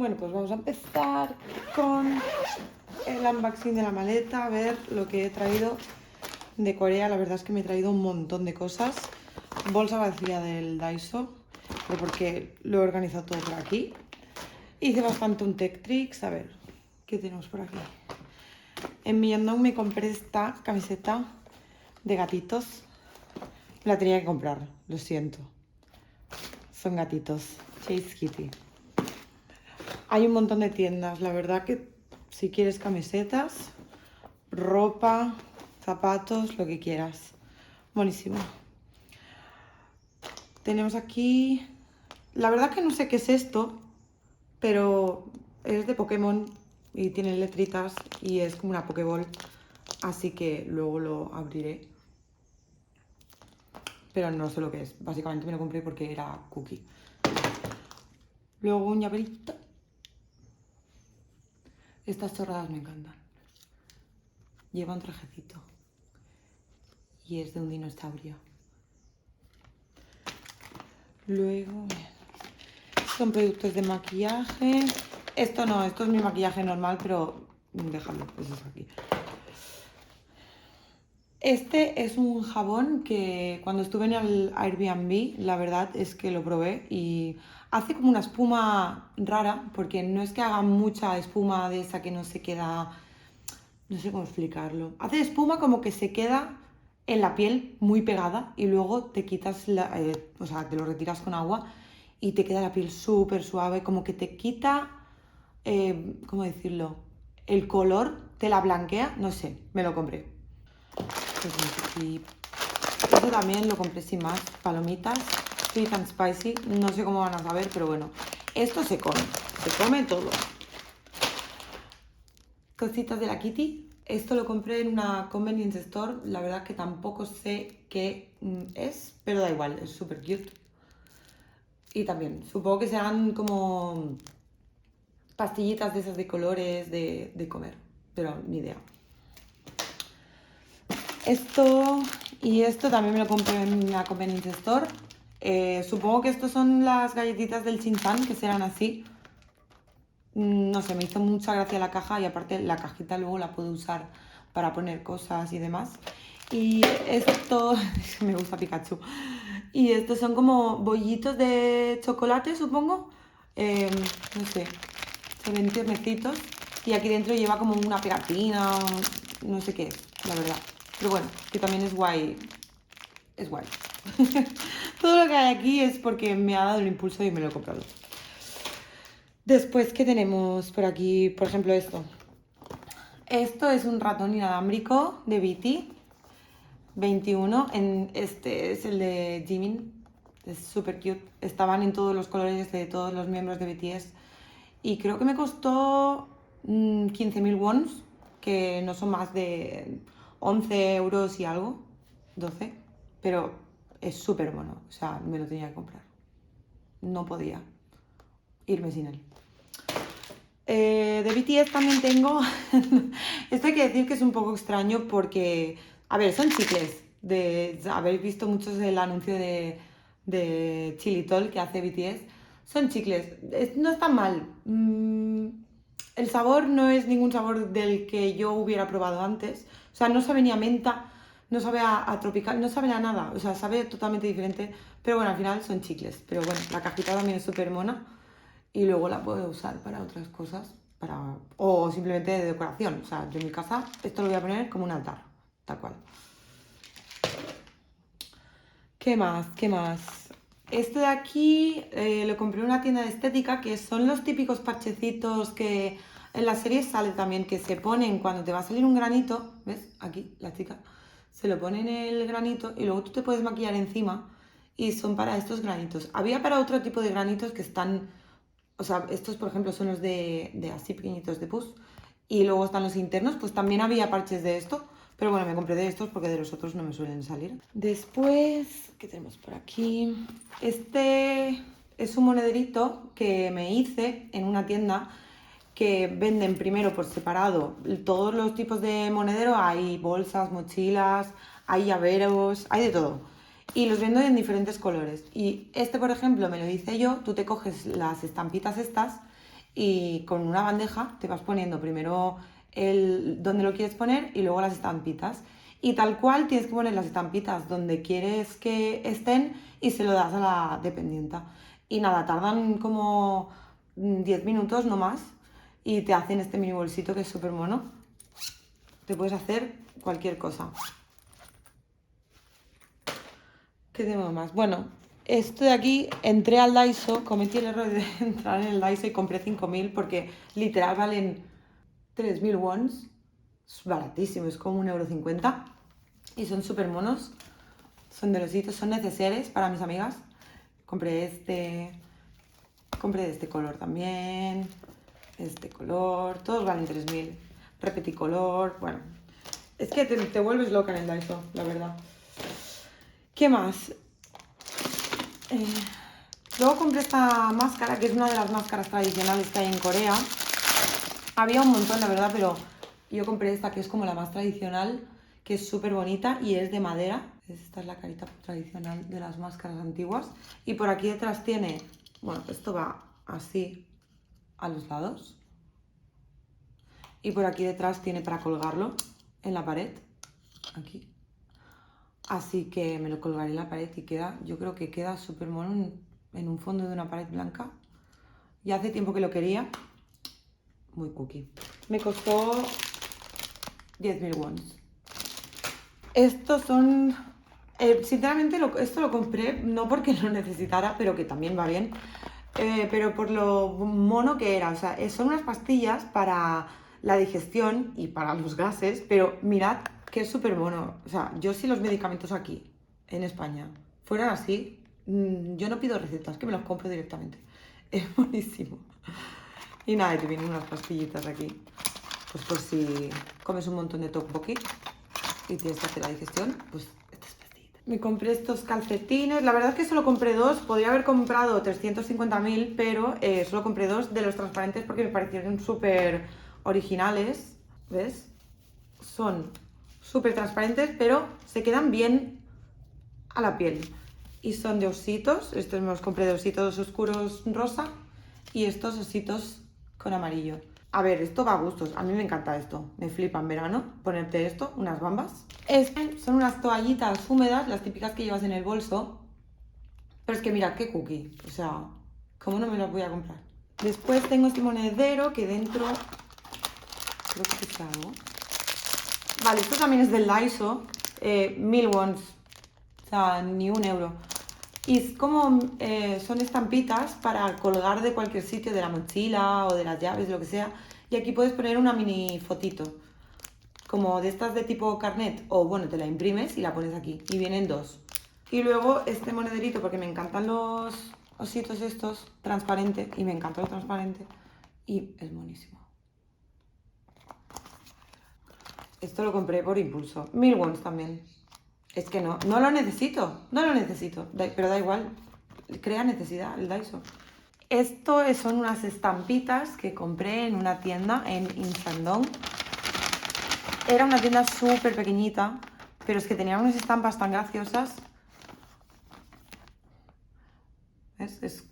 Bueno, pues vamos a empezar con el unboxing de la maleta, a ver lo que he traído de Corea. La verdad es que me he traído un montón de cosas. Bolsa vacía del Daiso, pero porque lo he organizado todo por aquí. Hice bastante un Tech Tricks. A ver, ¿qué tenemos por aquí? En Myeongdong me compré esta camiseta de gatitos. La tenía que comprar, lo siento. Son gatitos. Chase Kitty. Hay un montón de tiendas, la verdad que si quieres camisetas, ropa, zapatos, lo que quieras. Buenísimo. Tenemos aquí... La verdad que no sé qué es esto, pero es de Pokémon y tiene letritas y es como una Pokéball. Así que luego lo abriré. Pero no sé lo que es. Básicamente me lo compré porque era cookie. Luego un llaverito. Estas chorradas me encantan. Lleva un trajecito. Y es de un dinosaurio. Luego son productos de maquillaje. Esto no, esto es mi maquillaje normal, pero déjalo, eso es aquí. Este es un jabón que cuando estuve en el Airbnb, la verdad es que lo probé y hace como una espuma rara, porque no es que haga mucha espuma de esa que no se queda, no sé cómo explicarlo. Hace espuma como que se queda en la piel muy pegada y luego te quitas, o sea, te lo retiras con agua y te queda la piel súper suave, como que te quita, ¿cómo decirlo? El color, te la blanquea, no sé, me lo compré. Y esto también lo compré sin más, palomitas, sweet and spicy, no sé cómo van a saber, pero bueno, esto se come todo. Cositas de la Kitty. Esto lo compré en una convenience store. La verdad que tampoco sé qué es, pero da igual, es súper cute. Y también, supongo que serán como pastillitas de esas de colores de comer, pero ni idea. Esto y esto también me lo compré en una convenience store. Supongo que estos son las galletitas del Shin-chan, que serán así. No sé, me hizo mucha gracia la caja y aparte la cajita luego la puedo usar para poner cosas y demás. Y esto, me gusta Pikachu. Y estos son como bollitos de chocolate, supongo. No sé, se ven tiernecitos. Y aquí dentro lleva como una pegatina, no sé qué es, la verdad. Pero bueno, que también es guay. Es guay. Todo lo que hay aquí es porque me ha dado el impulso y me lo he comprado. Después, ¿qué tenemos por aquí? Por ejemplo, esto. Esto es un ratón inalámbrico de BT 21. Este es el de Jimin. Es súper cute. Estaban en todos los colores de todos los miembros de BTS. Y creo que me costó 15.000 wons, que no son más de 11 euros y algo. 12. Pero es súper bueno. O sea, me lo tenía que comprar. No podía irme sin él. De BTS también tengo. Esto hay que decir que es un poco extraño porque, a ver, son chicles. Habéis visto muchos el anuncio de Xilitol que hace BTS. Son chicles. No están mal. El sabor no es ningún sabor del que yo hubiera probado antes. O sea, no sabe ni a menta, no sabe a tropical, no sabe a nada. O sea, sabe totalmente diferente. Pero bueno, al final son chicles. Pero bueno, la cajita también es súper mona y luego la puedo usar para otras cosas, o simplemente de decoración. O sea, yo en mi casa esto lo voy a poner como un altar, tal cual. ¿Qué más? ¿Qué más? Este de aquí lo compré en una tienda de estética, que son los típicos parchecitos que en la serie sale también, que se ponen cuando te va a salir un granito. ¿Ves? Aquí, la chica. Se lo pone en el granito y luego tú te puedes maquillar encima y son para estos granitos. Había para otro tipo de granitos que están... O sea, estos, por ejemplo, son los de así pequeñitos de pus. Y luego están los internos, pues también había parches de esto. Pero bueno, me compré de estos porque de los otros no me suelen salir. Después, ¿qué tenemos por aquí? Este es un monederito que me hice en una tienda que venden primero por separado todos los tipos de monedero. Hay bolsas, mochilas, hay llaveros, hay de todo. Y los vendo en diferentes colores. Y este, por ejemplo, me lo hice yo. Tú te coges las estampitas estas y con una bandeja te vas poniendo primero donde lo quieres poner y luego las estampitas. Y tal cual tienes que poner las estampitas donde quieres que estén y se lo das a la dependienta. Y nada, tardan como 10 minutos no más y te hacen este mini bolsito que es súper mono. Te puedes hacer cualquier cosa. ¿Qué tengo más? Bueno, esto de aquí, entré al Daiso, cometí el error de entrar en el Daiso y compré 5.000 porque literal valen 3.000 wons. Es baratísimo, es como 1,50 € y son súper monos. Son de los hitos, son necesarios para mis amigas. Compré de este color también, este color, todos valen 3.000. Repeticolor, bueno, es que te vuelves loca en el Daiso, la verdad. ¿Qué más? Luego compré esta máscara, que es una de las máscaras tradicionales que hay en Corea. Había un montón, la verdad, pero yo compré esta que es como la más tradicional, que es súper bonita y es de madera. Esta es la carita tradicional de las máscaras antiguas. Y por aquí detrás tiene, bueno, esto va así a los lados. Y por aquí detrás tiene para colgarlo en la pared, aquí. Así que me lo colgaré en la pared y queda, yo creo que queda súper mono en un fondo de una pared blanca. Ya hace tiempo que lo quería. Muy cookie. Me costó 10.000 wons. Estos son... sinceramente esto lo compré no porque lo necesitara, pero que también va bien. Pero por lo mono que era. O sea, son unas pastillas para la digestión y para los gases, pero mirad que es súper mono. O sea, yo si los medicamentos aquí, en España, fueran así, yo no pido recetas, que me los compro directamente. Es buenísimo. Y nada, te vienen unas pastillitas aquí. Pues por si comes un montón de tteokbokki y tienes que hacer la digestión, pues estas pastillitas. Me compré estos calcetines. La verdad es que solo compré dos. Podría haber comprado 350.000, pero solo compré dos de los transparentes porque me parecieron súper originales. ¿Ves? Son súper transparentes, pero se quedan bien a la piel. Y son de ositos. Estos me los compré de ositos oscuros rosa y estos ositos con amarillo. A ver, esto va a gustos. A mí me encanta esto. Me flipa en verano ponerte esto, unas bambas. Son unas toallitas húmedas, las típicas que llevas en el bolso. Pero es que mirad qué cookie. O sea, ¿cómo no me las voy a comprar? Después tengo este monedero que dentro... Creo que es algo. Vale, esto también es del Daiso. 1.000 wons. O sea, ni 1 euro. Y es como, son estampitas para colgar de cualquier sitio, de la mochila o de las llaves, lo que sea. Y aquí puedes poner una mini fotito, como de estas de tipo carnet. O bueno, te la imprimes y la pones aquí. Y vienen dos. Y luego este monederito, porque me encantan los ositos estos, transparente. Y me encanta lo transparente. Y es buenísimo. Esto lo compré por impulso. 1.000 wons también. Es que no lo necesito, pero da igual, crea necesidad el Daiso. Esto son unas estampitas que compré en una tienda en Incheon. Era una tienda súper pequeñita, pero es que tenía unas estampas tan graciosas. ¿Ves?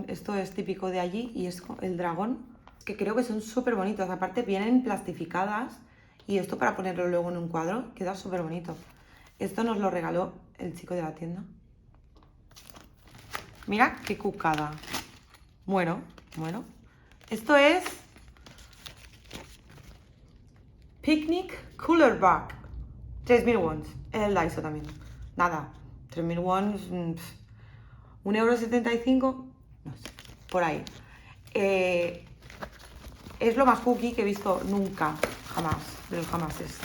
Esto es típico de allí y es el dragón, que creo que son súper bonitas. Aparte vienen plastificadas y esto para ponerlo luego en un cuadro queda súper bonito. Esto nos lo regaló el chico de la tienda. Mira qué cucada. Bueno. Esto es Picnic Cooler Bag. 3.000 wons. En el Daiso también. Nada. 3.000 wons. 1,75 €. No sé. Por ahí. Es lo más cookie que he visto nunca. Jamás. De los jamases.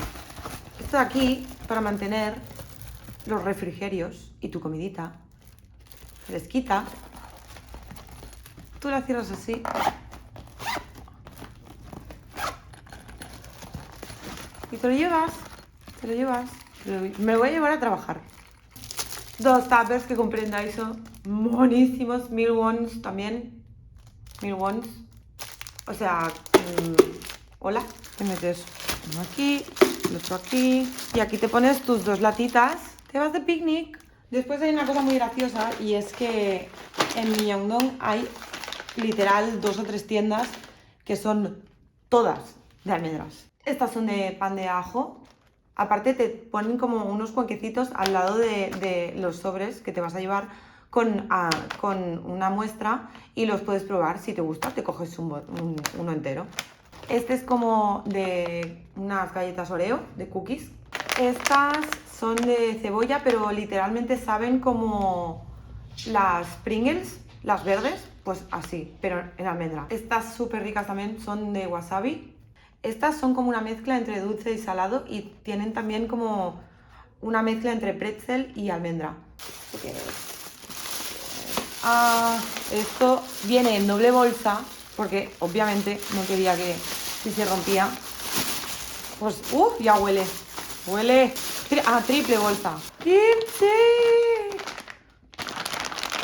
Esto de aquí, para mantener los refrigerios y tu comidita fresquita, tú la cierras así y te lo llevas. Me lo voy a llevar a trabajar. Dos tuppers que compré en Daiso, monísimos, 1.000 wons también. 1.000 wons. O sea, hola, te metes uno aquí, el otro aquí, y aquí te pones tus dos latitas, te vas de picnic. Después hay una cosa muy graciosa y es que en Myeongdong hay literal 2 o 3 tiendas que son todas de almendras. Estas son de pan de ajo. Aparte te ponen como unos cuenquecitos al lado de los sobres que te vas a llevar con una muestra y los puedes probar. Si te gusta, te coges uno entero. Este es como de unas galletas Oreo, de cookies. Estas son de cebolla, pero literalmente saben como las Pringles, las verdes, pues así, pero en almendra. Estas súper ricas también son de wasabi. Estas son como una mezcla entre dulce y salado y tienen también como una mezcla entre pretzel y almendra. Esto viene en doble bolsa porque obviamente no quería que si se rompía. Pues, ya huele. Huele. Triple bolsa. ¡Kimchi!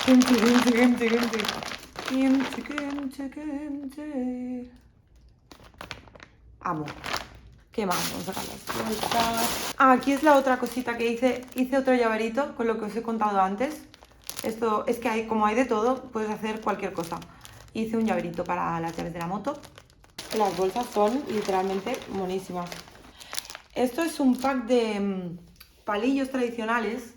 Kimchi, kimchi, kimchi, kimchi. Kimchi, kimchi, kimchi. Amo. ¿Qué más? Vamos a sacar las bolsas. Aquí es la otra cosita que hice. Hice otro llaverito con lo que os he contado antes. Esto es que como hay de todo, puedes hacer cualquier cosa. Hice un llaverito para las llaves de la moto. Las bolsas son literalmente monísimas. Esto es un pack de palillos tradicionales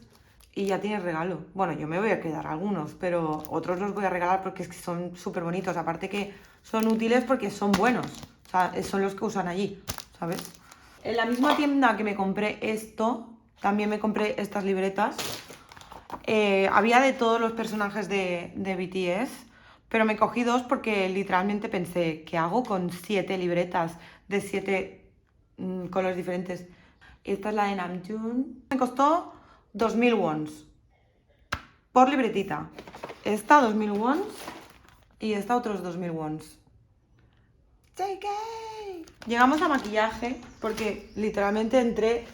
y ya tienes regalo. Bueno, yo me voy a quedar algunos, pero otros los voy a regalar porque es que son súper bonitos. Aparte que son útiles porque son buenos. O sea, son los que usan allí, ¿sabes? En la misma tienda que me compré esto, también me compré estas libretas. Había de todos los personajes de BTS, pero me cogí 2 porque literalmente pensé, ¿qué hago con 7 libretas de 7 colores diferentes? Esta es la de Namjoon. Me costó 2000 wons por libretita. Esta 2000 wons y esta otros 2000 wons. JK. Llegamos a maquillaje porque literalmente entré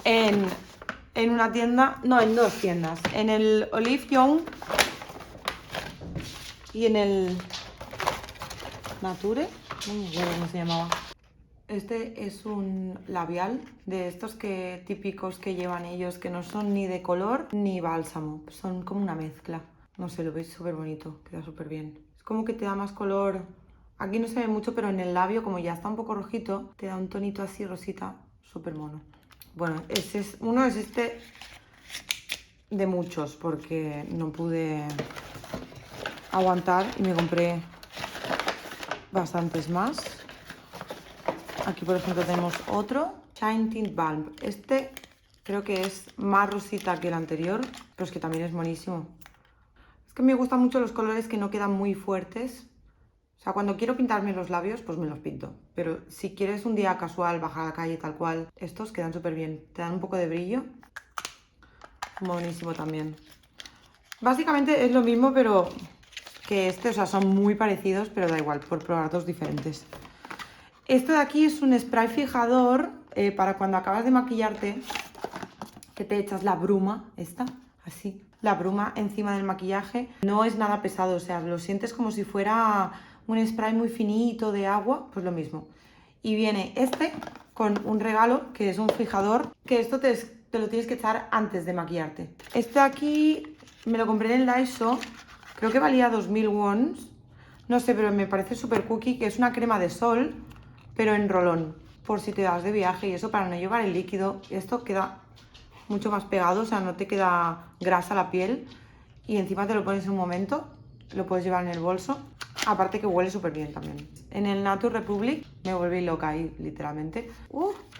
en una tienda, no, en 2 tiendas, en el Olive Young y en el Nature, no me acuerdo cómo se llamaba. Este es un labial de estos típicos que llevan ellos, que no son ni de color ni bálsamo, son como una mezcla. No sé, lo veis súper bonito, queda súper bien. Es como que te da más color, aquí no se ve mucho, pero en el labio, como ya está un poco rojito, te da un tonito así rosita, súper mono. Bueno, uno es este de muchos, porque no pude aguantar y me compré bastantes más. Aquí, por ejemplo, tenemos otro, Shine Tint Balm. Este creo que es más rosita que el anterior, pero es que también es buenísimo. Es que me gustan mucho los colores que no quedan muy fuertes. O sea, cuando quiero pintarme los labios, pues me los pinto. Pero si quieres un día casual, bajar a la calle tal cual, estos quedan súper bien. Te dan un poco de brillo. Buenísimo también. Básicamente es lo mismo, pero que o sea, son muy parecidos, pero da igual, por probar 2 diferentes. Esto de aquí es un spray fijador para cuando acabas de maquillarte, que te echas la bruma, así, la bruma encima del maquillaje. No es nada pesado, o sea, lo sientes como si fuera un spray muy finito de agua, pues lo mismo. Y viene con un regalo, que es un fijador, que esto te lo tienes que echar antes de maquillarte. Este aquí me lo compré en el Daiso, creo que valía 2000 wons, no sé, pero me parece súper cookie, que es una crema de sol, pero en rolón, por si te das de viaje y eso, para no llevar el líquido. Esto queda mucho más pegado, o sea, no te queda grasa la piel y encima te lo pones en un momento, lo puedes llevar en el bolso. Aparte que huele súper bien también. En el Nature Republic me volví loca ahí, literalmente.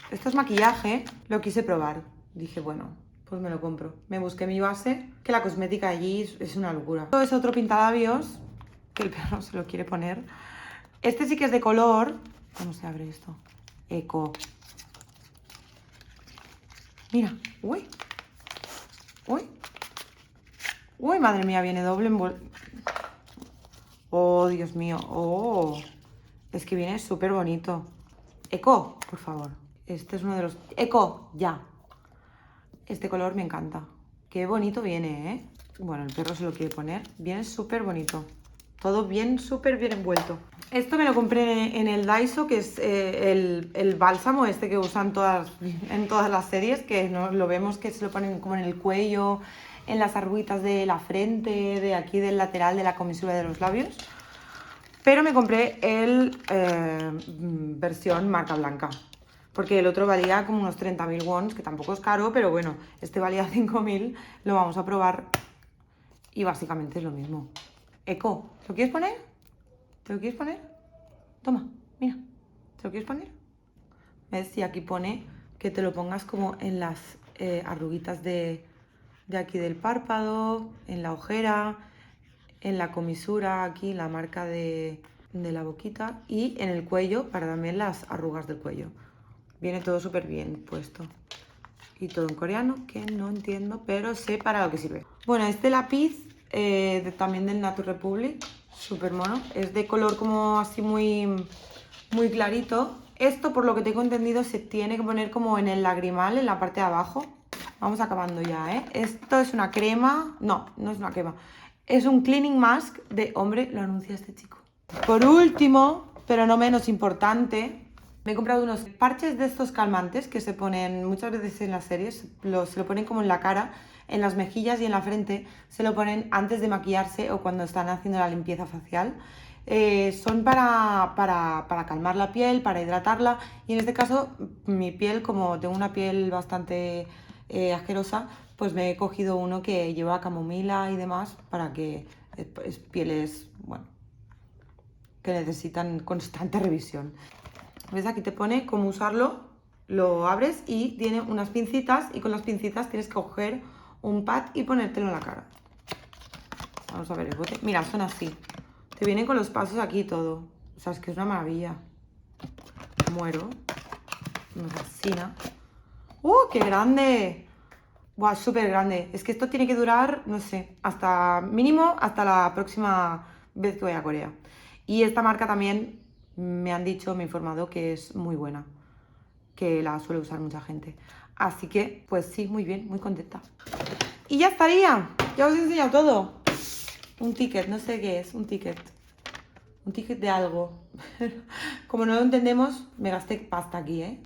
Esto es maquillaje, lo quise probar. Dije, bueno, pues me lo compro. Me busqué mi base, que la cosmética allí es una locura. Esto es otro pintalabios, que el perro se lo quiere poner. Este sí que es de color. ¿Cómo se abre esto? Eco. Mira, uy. Uy, madre mía, viene doble Oh, Dios mío. Oh, es que viene súper bonito. Eco, por favor. Este es uno de los... Eco, ya. Este color me encanta. Qué bonito viene, ¿eh? Bueno, el perro se lo quiere poner. Viene súper bonito. Todo bien, súper bien envuelto. Esto me lo compré en el Daiso, que es el bálsamo que usan en todas las series, que lo vemos que se lo ponen como en el cuello, en las arruguitas de la frente, de aquí del lateral de la comisura de los labios. Pero me compré el versión marca blanca, porque el otro valía como unos 30.000 wons, que tampoco es caro, pero bueno, este valía 5.000, lo vamos a probar y básicamente es lo mismo. Eco, ¿te lo quieres poner? ¿Te lo quieres poner? Toma, mira, ¿te lo quieres poner? ¿Ves? Y aquí pone que te lo pongas como en las arruguitas de aquí del párpado, en la ojera, en la comisura, aquí la marca de la boquita y en el cuello para también las arrugas del cuello. Viene todo súper bien puesto. Y todo en coreano, que no entiendo, pero sé para lo que sirve. Bueno, este lápiz también del Nature Republic, súper mono. Es de color como así muy clarito. Esto, por lo que tengo entendido, se tiene que poner como en el lagrimal, en la parte de abajo. Vamos acabando ya, ¿eh? Esto es una crema. No, no es una crema. Es un cleaning mask de... Hombre, lo anuncia este chico. Por último, pero no menos importante, me he comprado unos parches de estos calmantes que se ponen muchas veces en las series. Se lo ponen como en la cara, en las mejillas y en la frente. Se lo ponen antes de maquillarse o cuando están haciendo la limpieza facial. Son para calmar la piel, para hidratarla. Y en este caso, mi piel, como tengo una piel bastante asquerosa, pues me he cogido uno que lleva camomila y demás para que pieles, bueno, que necesitan constante revisión. ¿Ves? Aquí te pone cómo usarlo, lo abres y tiene unas pincitas y con las pincitas tienes que coger un pad y ponértelo en la cara. Vamos a ver el bote. Mira, son así. Te vienen con los pasos aquí y todo. O sea, es que es una maravilla. Muero. Me fascina. ¡Uh, qué grande! ¡Buah, súper grande! Es que esto tiene que durar, no sé, hasta mínimo hasta la próxima vez que vaya a Corea. Y esta marca también me han dicho, me he informado que es muy buena, que la suele usar mucha gente. Así que, pues sí, muy bien, muy contenta. Y ya estaría, ya os he enseñado todo. Un ticket, no sé qué es, un ticket de algo. Como no lo entendemos, me gasté pasta aquí, ¿eh?